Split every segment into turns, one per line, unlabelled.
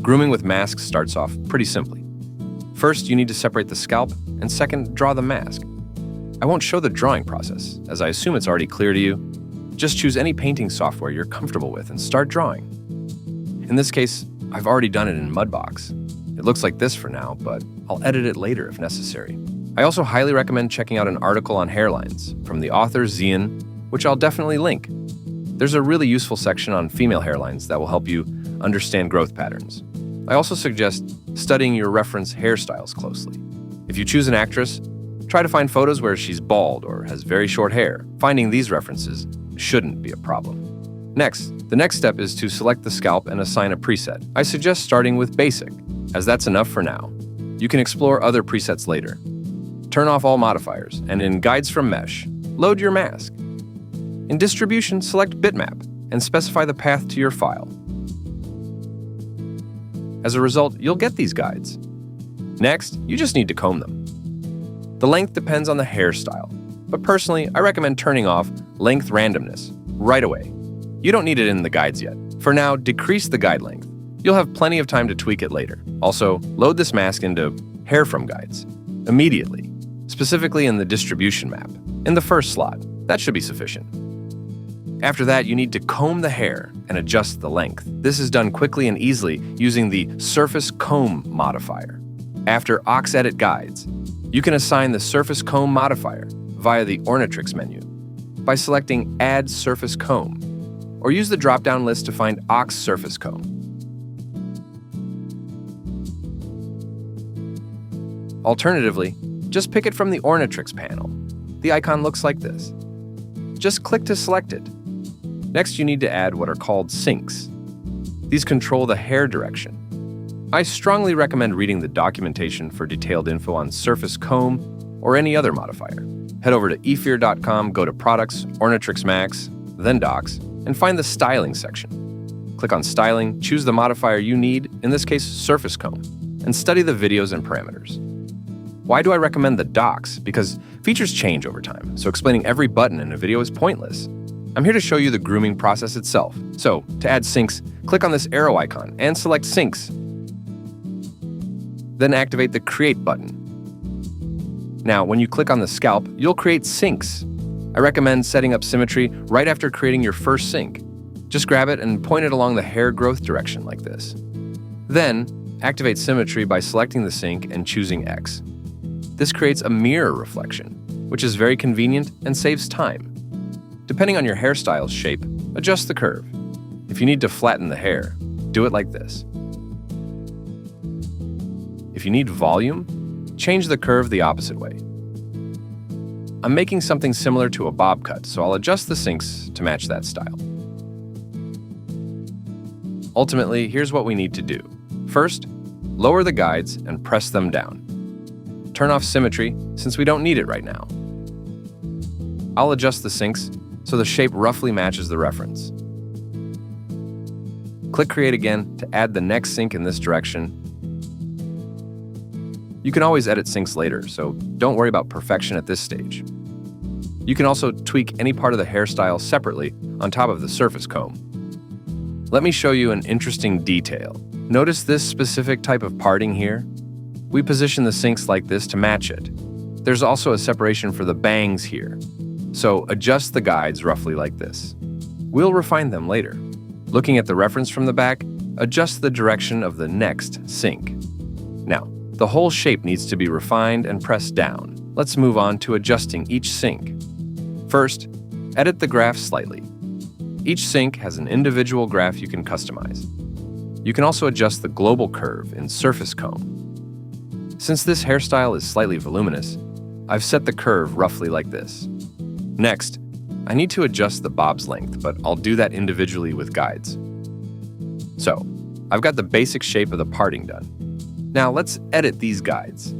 Grooming with masks starts off pretty simply. First, you need to separate the scalp, and second, draw the mask. I won't show the drawing process, as I assume it's already clear to you. Just choose any painting software you're comfortable with and start drawing. In this case, I've already done it in Mudbox. It looks like this for now, but I'll edit it later if necessary. I also highly recommend checking out an article on hairlines from the author Zian, which I'll definitely link. There's a really useful section on female hairlines that will help you understand growth patterns. I also suggest studying your reference hairstyles closely. If you choose an actress, try to find photos where she's bald or has very short hair. Finding these references shouldn't be a problem. The next step is to select the scalp and assign a preset. I suggest starting with basic, as that's enough for now. You can explore other presets later. Turn off all modifiers, and in Guides from Mesh, load your mask. In Distribution, select Bitmap and specify the path to your file. As a result, you'll get these guides. Next, you just need to comb them. The length depends on the hairstyle, but personally, I recommend turning off length randomness right away. You don't need it in the guides yet. For now, decrease the guide length. You'll have plenty of time to tweak it later. Also, load this mask into Hair From Guides immediately, specifically in the distribution map, in the first slot. That should be sufficient. After that, you need to comb the hair and adjust the length. This is done quickly and easily using the Surface Comb modifier. After Aux Edit Guides, you can assign the Surface Comb modifier via the Ornatrix menu by selecting Add Surface Comb, or use the drop-down list to find Aux Surface Comb. Alternatively, just pick it from the Ornatrix panel. The icon looks like this. Just click to select it. Next, you need to add what are called sinks. These control the hair direction. I strongly recommend reading the documentation for detailed info on Surface Comb or any other modifier. Head over to Ephere.com, go to Products, Ornatrix Max, then Docs, and find the Styling section. Click on Styling, choose the modifier you need, in this case Surface Comb, and study the videos and parameters. Why do I recommend the docs? Because features change over time, so explaining every button in a video is pointless. I'm here to show you the grooming process itself. So, to add sinks, click on this arrow icon and select Sinks. Then activate the Create button. Now, when you click on the scalp, you'll create sinks. I recommend setting up Symmetry right after creating your first sink. Just grab it and point it along the hair growth direction like this. Then, activate Symmetry by selecting the sink and choosing X. This creates a mirror reflection, which is very convenient and saves time. Depending on your hairstyle's shape, adjust the curve. If you need to flatten the hair, do it like this. If you need volume, change the curve the opposite way. I'm making something similar to a bob cut, so I'll adjust the sinks to match that style. Ultimately, here's what we need to do. First, lower the guides and press them down. Turn off Symmetry, since we don't need it right now. I'll adjust the sinks so the shape roughly matches the reference. Click Create again to add the next sink in this direction. You can always edit sinks later, so don't worry about perfection at this stage. You can also tweak any part of the hairstyle separately on top of the surface comb. Let me show you an interesting detail. Notice this specific type of parting here? We position the sinks like this to match it. There's also a separation for the bangs here, so adjust the guides roughly like this. We'll refine them later. Looking at the reference from the back, adjust the direction of the next sink. Now, the whole shape needs to be refined and pressed down. Let's move on to adjusting each sink. First, edit the graph slightly. Each sink has an individual graph you can customize. You can also adjust the global curve in Surface Comb. Since this hairstyle is slightly voluminous, I've set the curve roughly like this. Next, I need to adjust the bob's length, but I'll do that individually with guides. So, I've got the basic shape of the parting done. Now let's edit these guides.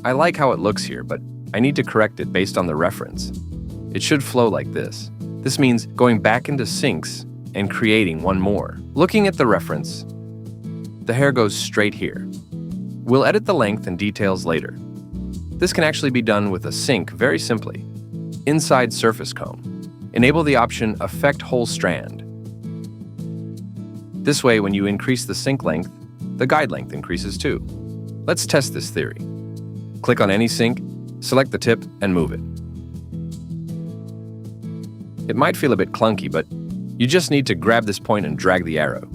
I like how it looks here, but I need to correct it based on the reference. It should flow like this. This means going back into sinks and creating one more. Looking at the reference, the hair goes straight here. We'll edit the length and details later. This can actually be done with a sink very simply. Inside Surface Comb, enable the option Affect Whole Strand. This way, when you increase the sink length, the guide length increases too. Let's test this theory. Click on any sink, select the tip, and move it. It might feel a bit clunky, but you just need to grab this point and drag the arrow.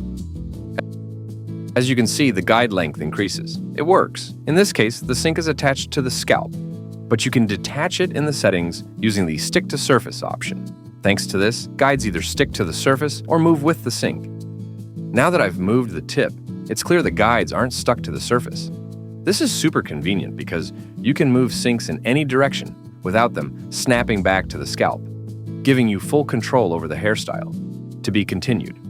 As you can see, the guide length increases. It works. In this case, the sink is attached to the scalp, but you can detach it in the settings using the Stick to Surface option. Thanks to this, guides either stick to the surface or move with the sink. Now that I've moved the tip, it's clear the guides aren't stuck to the surface. This is super convenient because you can move sinks in any direction without them snapping back to the scalp, giving you full control over the hairstyle. To be continued.